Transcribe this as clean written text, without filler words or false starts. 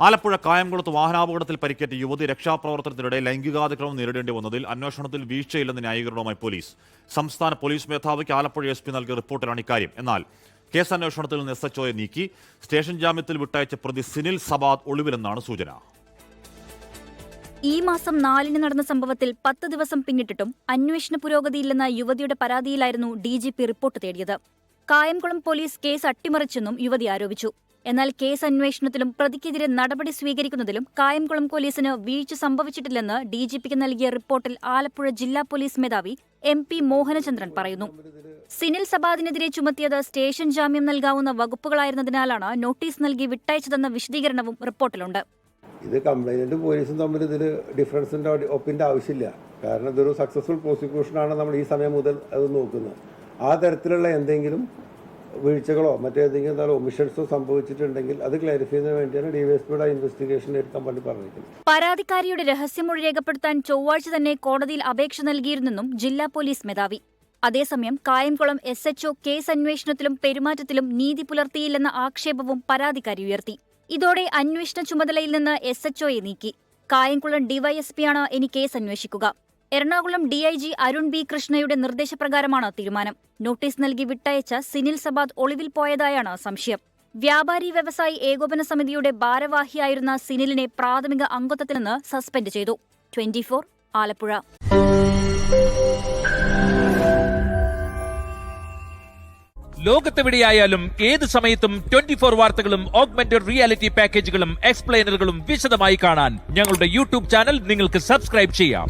ആലപ്പുഴ കായംകുളത്ത് വാഹനാപകടത്തിൽ പരിക്കേറ്റ യുവതി രക്ഷാപ്രവർത്തനത്തിനിടെ ലൈംഗികാതിക്രമം നേരിടേണ്ടി വന്നതിൽ അന്വേഷണത്തിൽ വീഴ്ചയില്ലെന്ന് ന്യായീകരണവുമായി പോലീസ്. സംസ്ഥാന പോലീസ് മേധാവിക്ക് ആലപ്പുഴ SP നൽകിയ റിപ്പോർട്ടിലാണ് ഇക്കാര്യം. എന്നാൽ കേസ് അന്വേഷണത്തിൽ നിന്ന് SHOയെ നീക്കി. സ്റ്റേഷൻ ജാമ്യത്തിൽ വിട്ടയച്ച പ്രതി സിനിൽ സബാദ് ഒളിവിലെന്നാണ് സൂചന. ഈ മാസം 4-ന് നടന്ന സംഭവത്തിൽ 10 ദിവസം പിന്നിട്ടിട്ടും അന്വേഷണ പുരോഗതിയില്ലെന്ന യുവതിയുടെ പരാതിയിലായിരുന്നു DGP റിപ്പോർട്ട് തേടിയത്. കായംകുളം പോലീസ് കേസ് അട്ടിമറിച്ചെന്നും യുവതി ആരോപിച്ചു. എന്നാൽ കേസ് അന്വേഷണത്തിലും പ്രതിക്കെതിരെ നടപടി സ്വീകരിക്കുന്നതിലും കായംകുളം പോലീസിന് വീഴ്ച സംഭവിച്ചിട്ടില്ലെന്ന് DGPക്ക് നൽകിയ റിപ്പോർട്ടിൽ ആലപ്പുഴ ജില്ലാ പോലീസ് മേധാവി MP മോഹനചന്ദ്രൻ പറയുന്നു. സിനിൽ സബാദിനെതിരെ ചുമത്തിയത് സ്റ്റേഷൻ ജാമ്യം നൽകാവുന്ന വകുപ്പുകളായിരുന്നതിനാലാണ് നോട്ടീസ് നൽകി വിട്ടയച്ചതെന്ന വിശദീകരണവും റിപ്പോർട്ടിലുണ്ട്. ഇത് കംപ്ലൈനന്റും പോലീസും തമ്മിൽ ഇതിൽ ഡിഫറൻസിന്റെ ഒപ്പിന്റെ ആവശ്യമില്ല. കാരണം ഇതൊരു സക്സസ്ഫുൾ പ്രോസിക്യൂഷനാണ് നമ്മൾ ഈ സമയം മുതൽ അത് നോക്കുന്നത്. ആ തരത്തിലുള്ള എന്തെങ്കിലും വീഴ്ചകളോ മറ്റേതെങ്കിലും ഒമിഷൻസോ സംഭവിച്ചിട്ടുണ്ടെങ്കിൽ അത് ക്ലാരിഫൈ ചെയ്യുന്നതിന് വേണ്ടിയാണ് ഡിവൈഎസ്പിയുടെ ഇൻവെസ്റ്റിഗേഷൻ എടുക്കാൻ വേണ്ടി പറഞ്ഞിരിക്കുന്നത്. പരാതിക്കാരിയുടെ രഹസ്യമൊഴി രേഖപ്പെടുത്താൻ ചൊവ്വാഴ്ച തന്നെ കോടതിയിൽ അപേക്ഷ നൽകിയിരുന്നെന്നും ജില്ലാ പോലീസ് മേധാവി. അതേസമയം കായംകുളം SHO കേസ് അന്വേഷണത്തിലും പെരുമാറ്റത്തിലും നീതി പുലർത്തിയില്ലെന്ന ആക്ഷേപവും പരാതിക്കാരി ഉയർത്തി. ഇതോടെ അന്വേഷണ ചുമതലയിൽ നിന്ന് SHOയെ നീക്കി. കായംകുളം DYSPയാണ് ഇനി കേസ് അന്വേഷിക്കുക. എറണാകുളം DIG അരുൺ B കൃഷ്ണയുടെ നിർദ്ദേശപ്രകാരമാണ് തീരുമാനം. നോട്ടീസ് നൽകി വിട്ടയച്ച സിനിൽ സബാദ് ഒളിവിൽ പോയതായാണ് സംശയം. വ്യാപാരി വ്യവസായി ഏകോപന സമിതിയുടെ ഭാരവാഹിയായിരുന്ന സിനിലിനെ പ്രാഥമിക അംഗത്വത്തിൽ നിന്ന് സസ്പെൻഡ് ചെയ്തു. 24 ആലപ്പുഴ. ലോകത്തെവിടെയായാലും ഏത് സമയത്തും 24 വാർത്തകളും ഓഗ്മെന്റഡ് റിയാലിറ്റി പാക്കേജുകളും എക്സ്പ്ലെയിനറുകളും വിശദമായി കാണാൻ ഞങ്ങളുടെ YouTube ചാനൽ നിങ്ങൾക്ക് സബ്സ്ക്രൈബ് ചെയ്യാം.